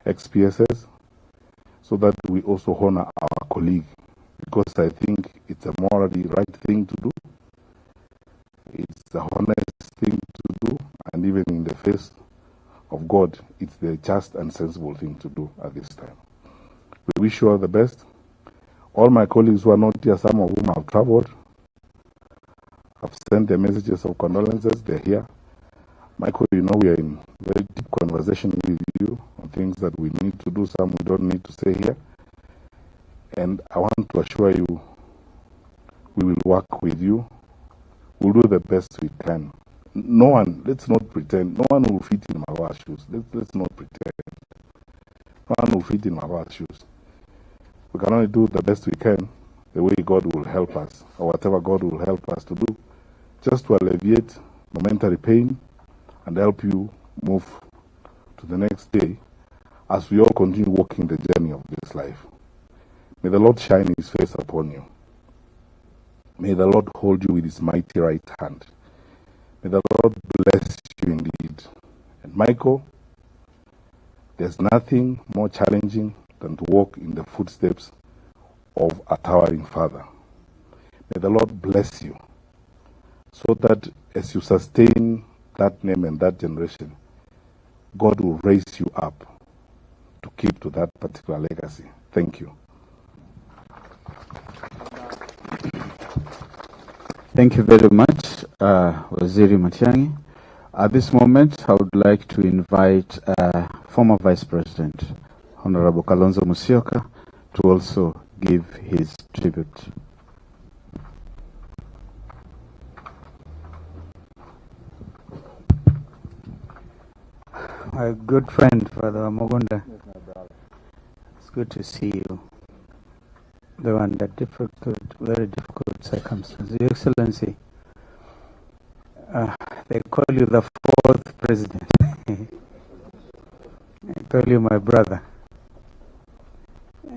XPSs, so that we also honor our colleague, because I think it's a morally right thing to do. It's the honest thing to do, and even in the face of God, it's the just and sensible thing to do at this time. We wish you all the best. All my colleagues who are not here, some of whom have traveled, have sent their messages of condolences. They're here. Michael, you know we are in very deep conversation with you on things that we need to do, some we don't need to say here. And I want to assure you, we will work with you. We'll do the best we can. No one, let's not pretend, no one will fit in Magoha's shoes. Let's not pretend. No one will fit in Magoha's shoes. We can only do the best we can, the way God will help us, or whatever God will help us to do, just to alleviate momentary pain and help you move to the next day as we all continue walking the journey of this life. May the Lord shine his face upon you. May the Lord hold you with his mighty right hand. May the Lord bless you indeed. And Michael, there's nothing more challenging than to walk in the footsteps of a towering father. May the Lord bless you, so that as you sustain that name and that generation, God will raise you up to keep to that particular legacy. Thank you. Thank you very much, Waziri Matiang'i. At this moment, I would like to invite former Vice President, Honorable Kalonzo Musyoka, to also give his tribute. My good friend, Father Mogunda, it's good to see you. Though under very difficult circumstances. Your Excellency, they call you the fourth president. I call you my brother.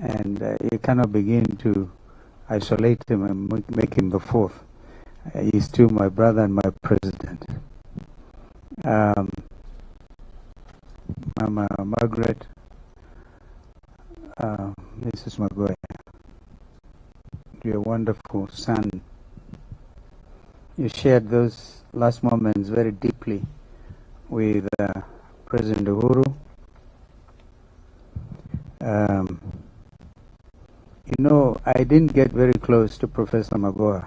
And you cannot begin to isolate him and make him the fourth. He's still my brother and my president. Mama Margaret, Mrs. Magoha, your wonderful son. You shared those last moments very deeply with President Uhuru. You know, I didn't get very close to Professor Magoha.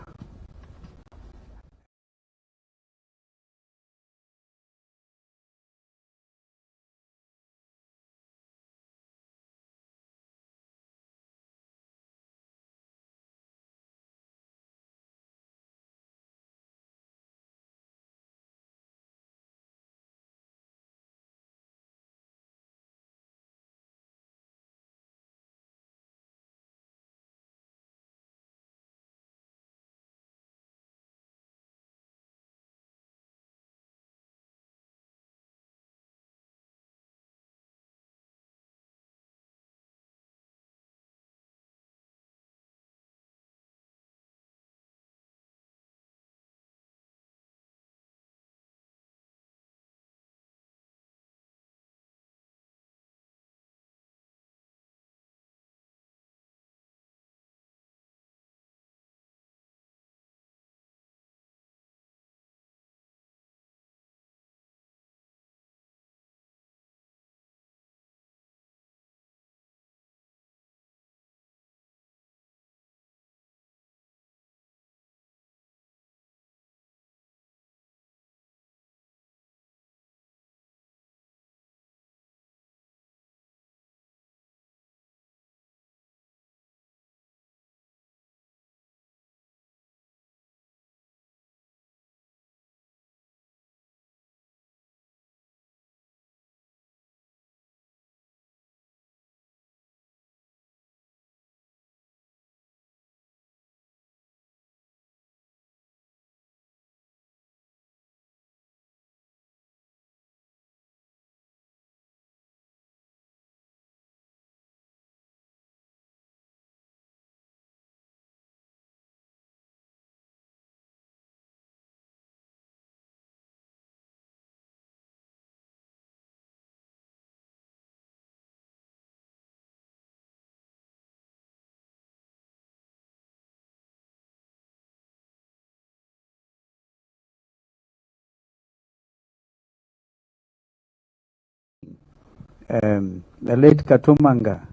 the late Katumanga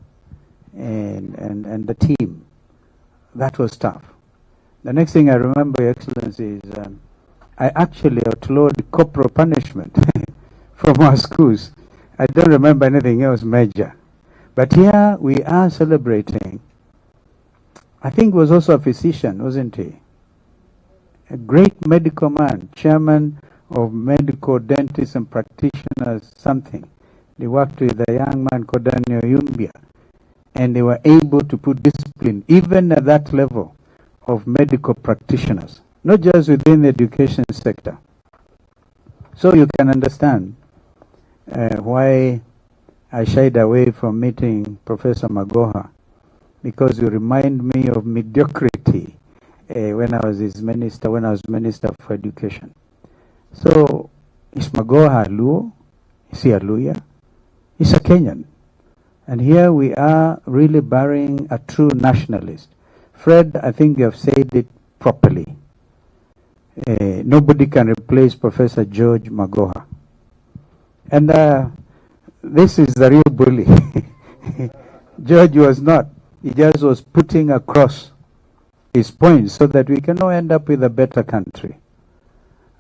and the team. That was tough. The next thing I remember, Your Excellency, is I actually outlawed corporal punishment from our schools. I don't remember anything else major. But here we are celebrating. I think he was also a physician, wasn't he? A great medical man, chairman of medical dentists and practitioners, something. They worked with a young man called Daniel Yumbia, and they were able to put discipline even at that level of medical practitioners, not just within the education sector. So you can understand why I shied away from meeting Professor Magoha, because you remind me of mediocrity when I was his minister, when I was Minister for Education. So, is Magoha a Luo? Is he a Luya? He's a Kenyan. And here we are really burying a true nationalist. Fred, I think you have said it properly. Nobody can replace Professor George Magoha. And this is the real bully. George was not. He just was putting across his points so that we can all end up with a better country.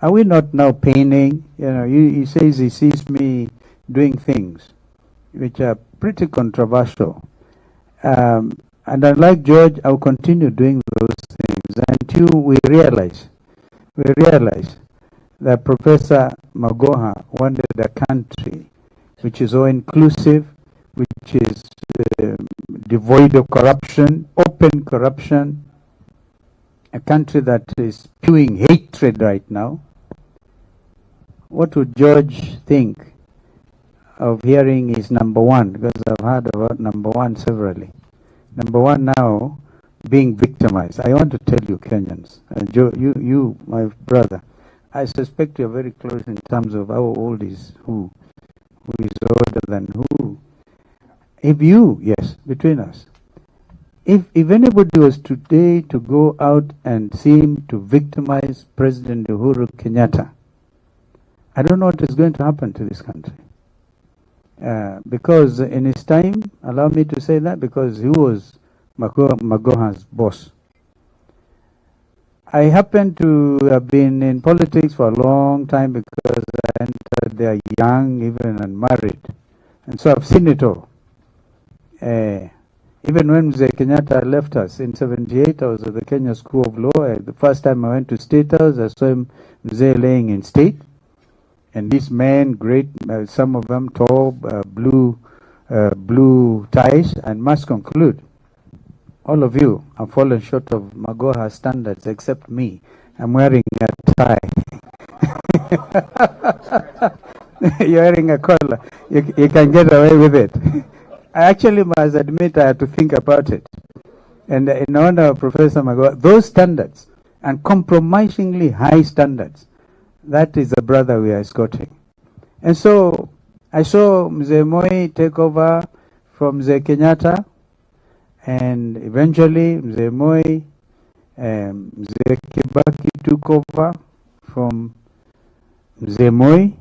Are we not now paining? You know, he says he sees me doing things which are pretty controversial. And unlike George, I'll continue doing those things until we realize that Professor Magoha wanted a country which is all inclusive, which is devoid of corruption, open corruption, a country that is spewing hatred right now. What would George think of hearing his number one? Because I've heard about number one severally. Number one now being victimized. I want to tell you, Kenyans, you, my brother, I suspect you're very close in terms of how old is who is older than who. If you, yes, between us, if anybody was today to go out and seem to victimize President Uhuru Kenyatta, I don't know what is going to happen to this country. Because in his time, allow me to say that, because he was Magoha's boss. I happen to have been in politics for a long time because I entered there young, even unmarried. And so I've seen it all. Even when Mzee Kenyatta left us in 78, I was at the Kenya School of Law. The first time I went to State House, I saw him, Mzee, laying in state. And these men, great, some of them tall, blue ties, and must conclude, all of you have fallen short of Magoha standards except me. I'm wearing a tie. You're wearing a collar. You can get away with it. I actually must admit I had to think about it. And in honor of Professor Magoha, those standards, and compromisingly high standards, that is the brother we are escorting. And so I saw Mzee Moi take over from Mzee Kenyatta, and eventually Mzee Moi, Mzee Kibaki took over from Mzee Moi.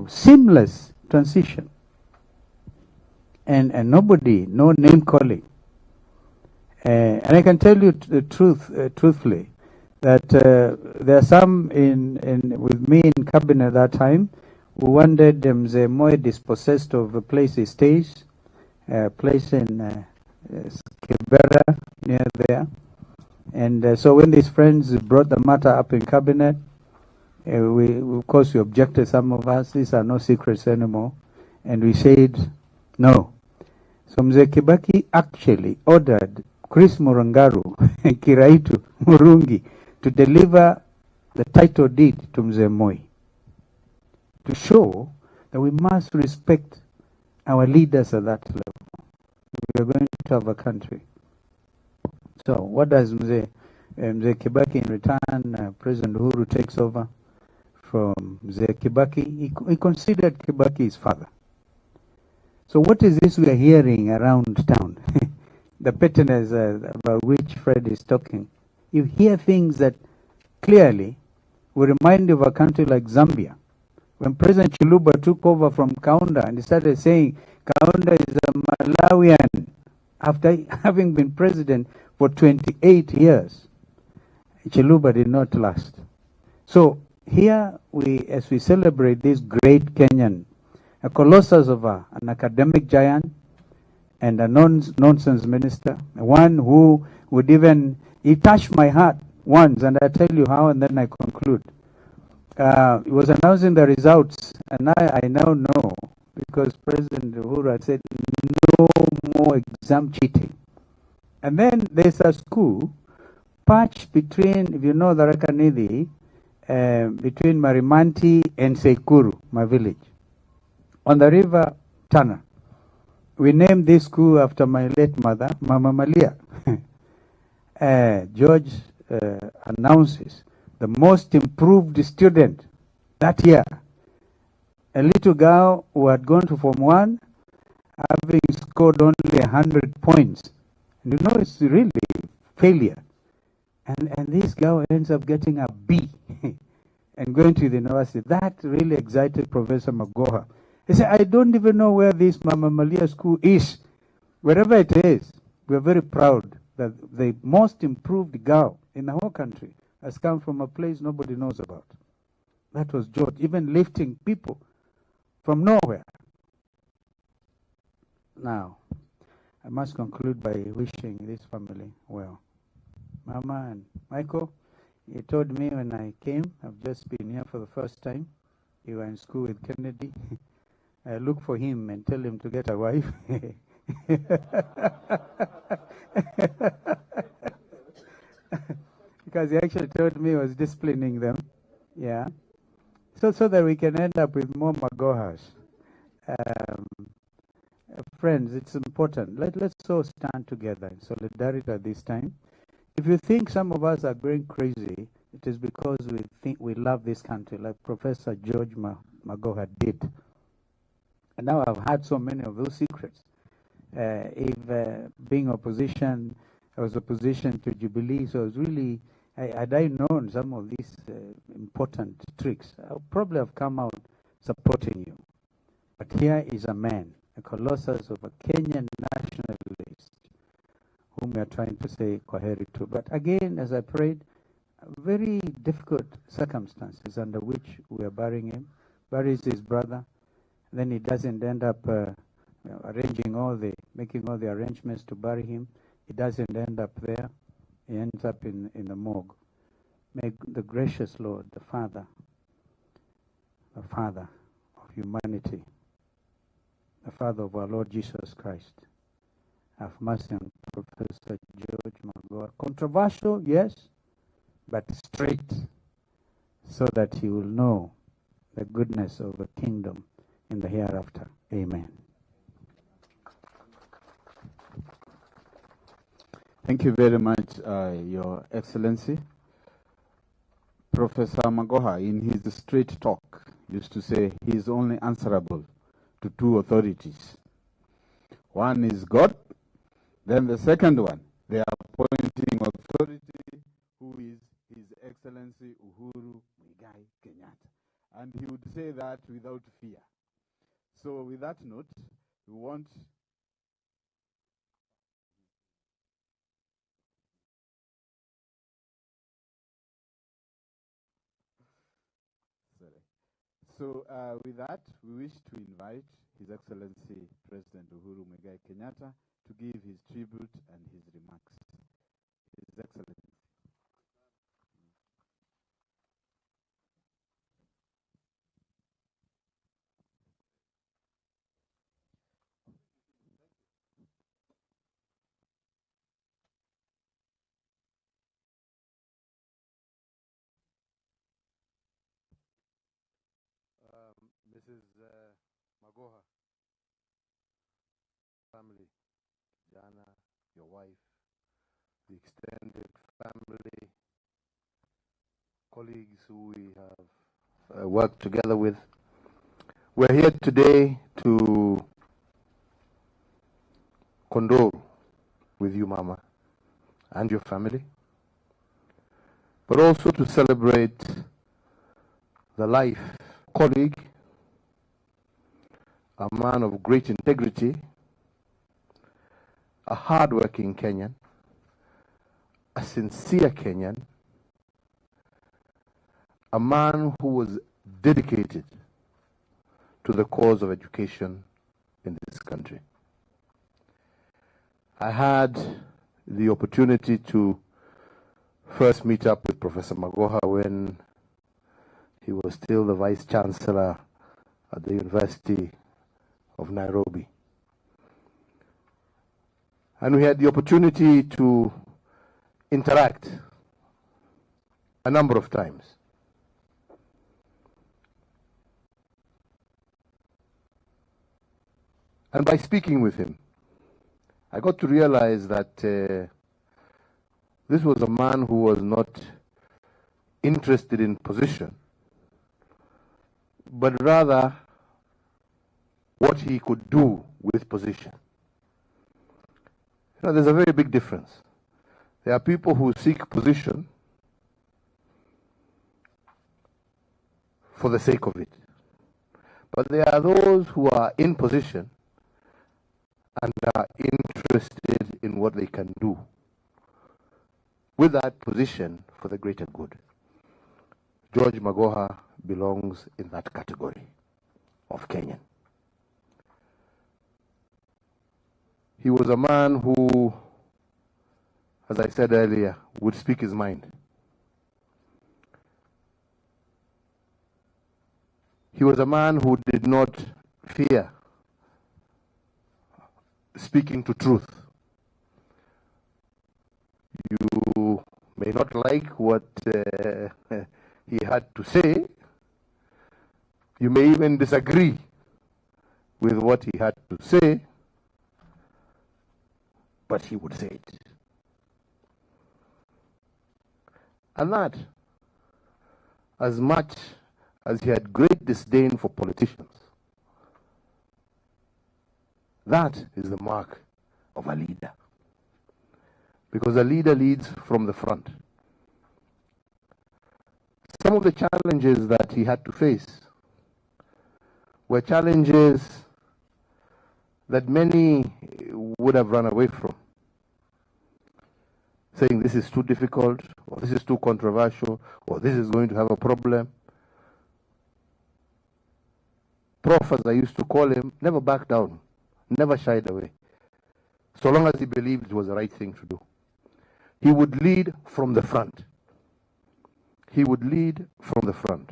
Seamless transition. And nobody, no name calling. And I can tell you the truth, truthfully, that there are some with me in cabinet at that time who wanted Mzee Moi dispossessed of the place he stays, a place in Kibera near there. And so when these friends brought the matter up in cabinet, of course we objected, some of us. These are no secrets anymore. And we said no. So Mzee Kibaki actually ordered Chris Murangaru and Kiraitu Murungi to deliver the title deed to Mzee Moi, to show that we must respect our leaders at that level. We are going to have a country. So what does Mzee Kibaki in return? President Uhuru takes over from Mzee Kibaki. He considered Kibaki his father. So what is this we are hearing around town? The pettiness about which Fred is talking. You hear things that clearly will remind you of a country like Zambia, when President Chiluba took over from Kaunda and he started saying Kaunda is a Malawian after having been president for 28 years. Chiluba did not last. So here as we celebrate this great Kenyan, a colossus of an academic giant and a nonsense minister, one who would even, he touched my heart once, and I tell you how, and then I conclude. He was announcing the results, and I now know, because President Uhuru had said no more exam cheating. And then there's a school patched between, if you know the Rakanidi, between Marimanti and Sekuru, my village, on the river Tana. We named this school after my late mother, Mama Malia. George announces the most improved student that year. A little girl who had gone to Form 1, having scored only 100 points. And you know, it's really failure. And this girl ends up getting a B and going to the university. That really excited Professor Magoha. He said, I don't even know where this Mama Malia school is. Wherever it is, we're very proud that the most improved girl in the whole country has come from a place nobody knows about. That was George, even lifting people from nowhere. Now, I must conclude by wishing this family well. Mama and Michael, you told me when I came, I've just been here for the first time. You were in school with Kennedy. I look for him and tell him to get a wife. Because he actually told me he was disciplining them. Yeah. So that we can end up with more Magohas. Friends, it's important. Let's all stand together in solidarity at this time. If you think some of us are going crazy, it is because we think we love this country, like Professor George Magoha did. And now I've had so many of those secrets. If being opposition, I was opposition to Jubilee, so I was really, had I known some of these important tricks, I would probably have come out supporting you. But here is a man, a colossus of a Kenyan nationalist, whom we are trying to say kwaheri to. But again, as I prayed, very difficult circumstances under which we are burying him. Buries his brother, then he doesn't end up making all the arrangements to bury him. He doesn't end up there. He ends up in the morgue. May the gracious Lord, the Father of humanity, the Father of our Lord Jesus Christ, have mercy on Professor George Magoha. Controversial, yes, but straight, so that he will know the goodness of the kingdom in the hereafter. Amen. Thank you very much, Your Excellency. Professor Magoha, in his straight talk, used to say he is only answerable to two authorities. One is God, then the second one, the appointing authority, who is His Excellency Uhuru Kenyatta. And he would say that without fear. So with that note, we want with that, we wish to invite His Excellency President Uhuru Kenyatta to give his tribute and his remarks. His Excellency. Mrs. Magoha, family, Jana, your wife, the extended family, colleagues who we have worked together with. We're here today to condole with you, Mama, and your family, but also to celebrate the life, colleague, a man of great integrity, a hard-working Kenyan, a sincere Kenyan, a man who was dedicated to the cause of education in this country. I had the opportunity to first meet up with Professor Magoha when he was still the Vice Chancellor at the University of Nairobi. And we had the opportunity to interact a number of times. And by speaking with him, I got to realize that this was a man who was not interested in position, but rather what he could do with position. You know, there's a very big difference. There are people who seek position for the sake of it. But there are those who are in position and are interested in what they can do with that position for the greater good. George Magoha belongs in that category of Kenyan. He was a man who, as I said earlier, would speak his mind. He was a man who did not fear speaking to truth. You may not like what he had to say. You may even disagree with what he had to say, but he would say it. And that, as much as he had great disdain for politicians, that is the mark of a leader. Because a leader leads from the front. Some of the challenges that he had to face were challenges that many would have run away from, saying this is too difficult, or this is too controversial, or this is going to have a problem. Prof, as I used to call him, never backed down, never shied away, so long as he believed it was the right thing to do. He would lead from the front. He would lead from the front.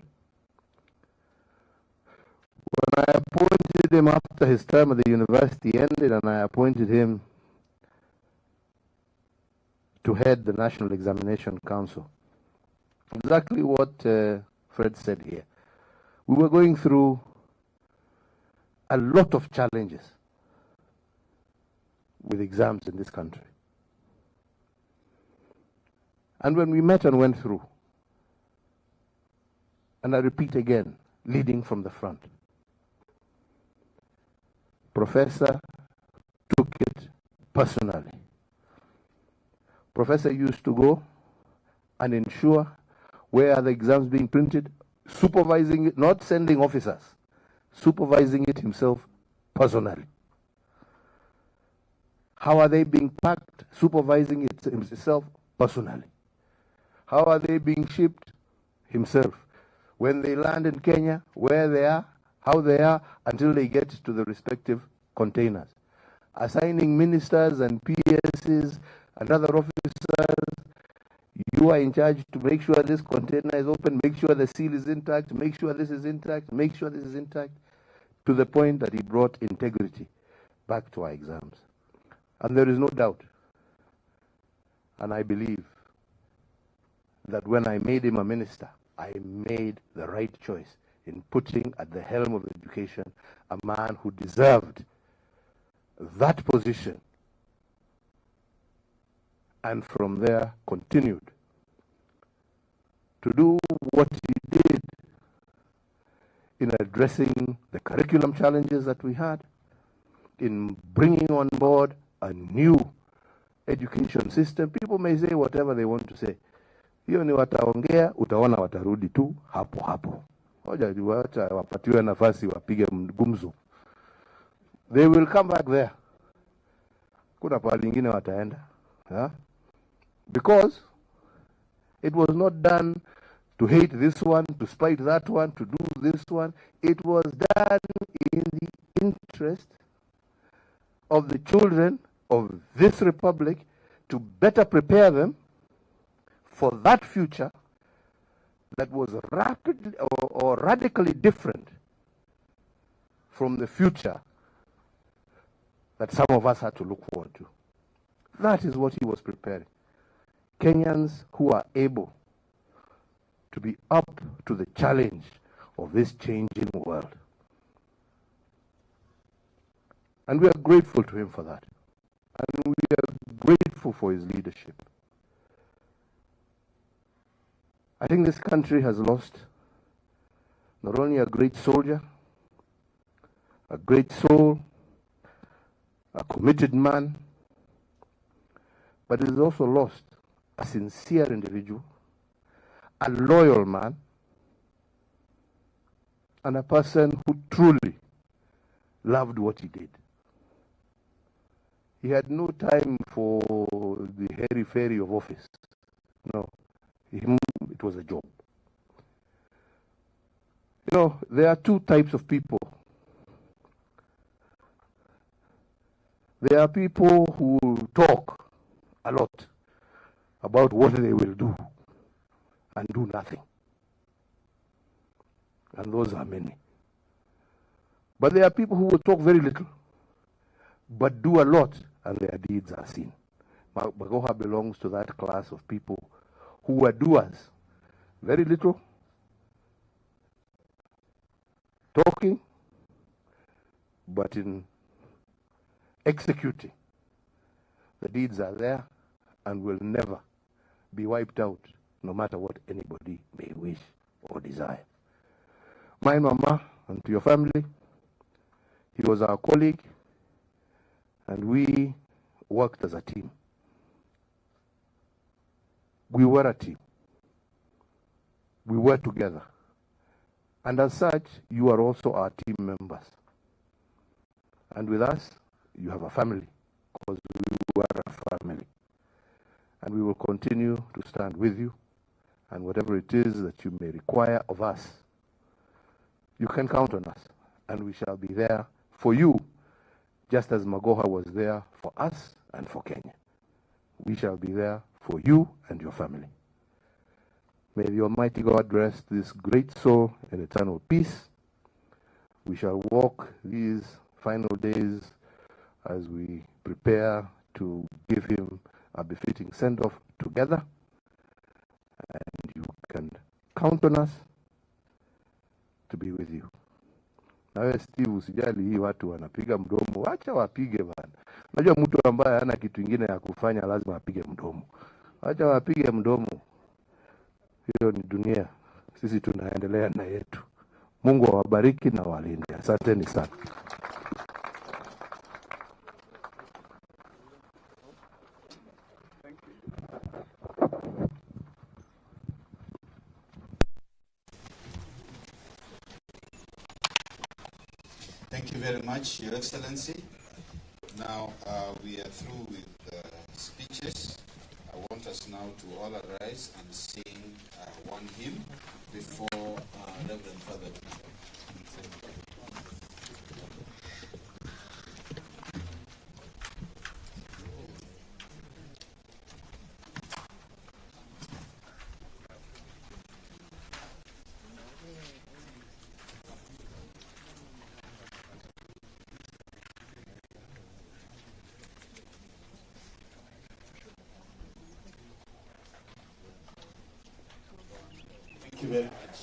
When I appointed him after his term at the university ended, and I appointed him to head the National Examination Council, exactly what Fred said here. We were going through a lot of challenges with exams in this country. And when we met and went through, and I repeat again, leading from the front, Professor took it personally. Professor used to go and ensure where are the exams being printed, supervising it, not sending officers, supervising it himself personally. How are they being packed, supervising it himself personally. How are they being shipped? Himself. When they land in Kenya, where they are, how they are, until they get to the respective containers. Assigning ministers and PSs and other officers, you are in charge to make sure this container is open, make sure the seal is intact, make sure this is intact, make sure this is intact, to the point that he brought integrity back to our exams. And there is no doubt, and I believe, that when I made him a minister, I made the right choice in putting at the helm of education a man who deserved that position, and from there continued to do what he did in addressing the curriculum challenges that we had, in bringing on board a new education system. People may say whatever they want to say. Hiyo ni wataongea, utaona watarudi tu hapo hapo. Hoja wacha wapatiwe nafasi wapige gumzo. they will come back there. Kuna pahali ingine wataenda. Yeah? Because it was not done to hate this one, to spite that one, to do this one. It was done in the interest of the children of this republic to better prepare them for that future that was rapidly or radically different from the future that some of us had to look forward to. That is what he was preparing. Kenyans who are able to be up to the challenge of this changing world. And we are grateful to him for that. And we are grateful for his leadership. I think this country has lost not only a great soldier, a great soul, a committed man, but it has also lost a sincere individual, a loyal man, and a person who truly loved what he did. He had no time for the hairy-fairy of office. No, him, it was a job. You know, there are two types of people. There are people who talk a lot about what they will do and do nothing. And those are many. But there are people who will talk very little, but do a lot, and their deeds are seen. Magoha belongs to that class of people who are doers. Very little, talking, but in executing. The deeds are there and will never be wiped out, no matter what anybody may wish or desire. My mama, and to your family, he was our colleague, and we worked as a team. We were a team. We were together. And as such, you are also our team members. And with us, you have a family, because we were a family. And we will continue to stand with you, and whatever it is that you may require of us, you can count on us, and we shall be there for you, just as Magoha was there for us and for Kenya. We shall be there for you and your family. May the Almighty God rest this great soul in eternal peace. We shall walk these final days as we prepare to give him a befitting send-off together. And you can count on us to be with you. Nawe Steve, usijali hii watu wanapiga mdomo, acha wapige bana. Unajua mtu ambaye hana kitu kingine ya kufanya lazima apige mdomo. Acha wapige mdomo. Hiyo ni dunia. Sisi tunaendelea na yetu. Mungu awabariki na walinde. Asanteni sana. Thank you very much, Your Excellency. Now we are through with the speeches. I want us now to all arise and sing one hymn before Reverend Father. Thank you very much.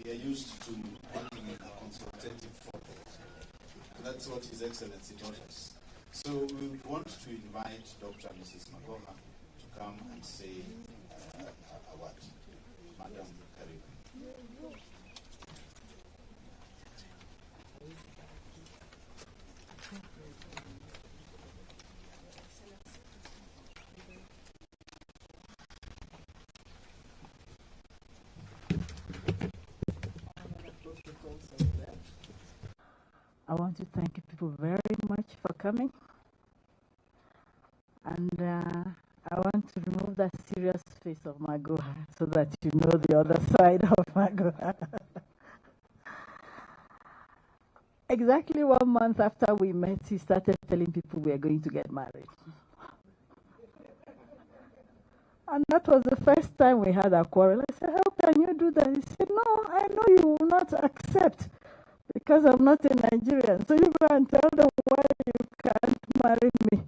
We are used to working in a consultative format, and that's what His Excellency taught us. So we want to invite Dr. and Mrs. Magoha to come and say a word. Madam Karim. I want to thank you people very much for coming. And I want to remove that serious face of Magoha so that you know the other side of Magoha. Exactly 1 month after we met, he started telling people we are going to get married. And that was the first time we had a quarrel. I said, how can you do that? He said, no, I know you will not accept because I'm not a Nigerian. So you go and tell them why you can't marry me.